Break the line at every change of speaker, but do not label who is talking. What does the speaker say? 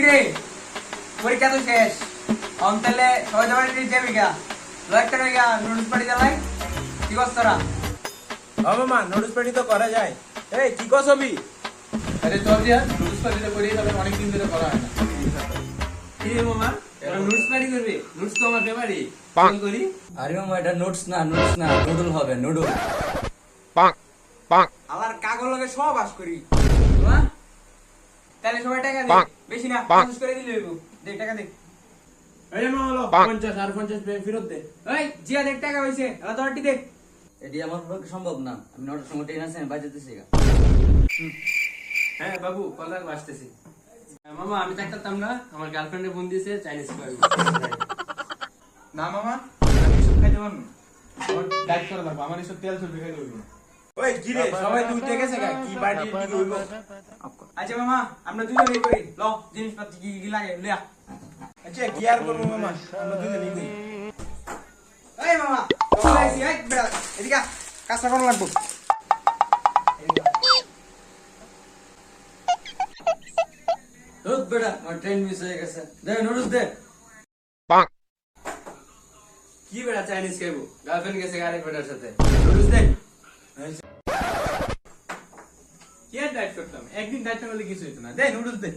কিরে পরীক্ষা তো শেষ তাহলে সবাই যাবার যাবি গা একটা গা নুডলস পার্টি জ্বালাই কি করছ তোরা?
মামা নোটিস পার্টি তো করা যায়। এই কি কস হবি?
আরে চল দিয়া নুডলস পার্টিটা করি, তাহলে অনেক দিন ধরে করা হয় না।
কি রে মামা তোরা নুডলস পার্টি করবি? নুডলস তো আমার ফেভারিট। ফোন করি।
আরে মামা এটা নোটস না নুডল হবে নুডল।
আবার কাগজ লগে সব বাস করি মামা তাহলে সবাই টাকা দে বেশি না 50 করে দিলে হইব। দে টাকা দে।
এই মামা লো 50 আর 50 ফেরত দে।
এই জিয়া দেখ টাকা হইছে এলা তো আটি দে।
এটি আমার পক্ষে সম্ভব না, আমি 9টার সময় ট্রেন আছে আমি বাজাতেছি।
হ্যাঁ বাবু কল রাখ, আসতেছি। মামা আমি থাকতাম না, আমার গার্লফ্রেন্ডে ফোন দিয়েছে চাইনিজ খাওয়াবো।
না মামা আমি এসব খাইতে পারবো না।
আমার ডাইট করা লাগবে, আমার এসব তেল চর্বি খাইতে হইব না।
ওই কি রে সবাই তুই গেছে কি পার্টি কি হইব?
আচ্ছা মামা আমরা দুজনেই করি ল জিনিসপত্র কি কি লাগে লিয়া।
আচ্ছা কি আর করব মামা, আমরা দুজনেই করি।
এই মামা চলে আইছি এই বেড়া এদিকে কাজটা করা লাগবে।
ধুত বেটা আমার ট্রেন মিস হয়ে গেছে, দে নুডলস দে।
কি বেটা চাইনিজ খাইবো? গার্লফ্রেন্ড গেছে আরেক বেটার সাথে। নুডলস দে। কি আর ডাইট করতাম, একদিন ডাইট না করলে কিছু হইতো না। দে নুডলস দে।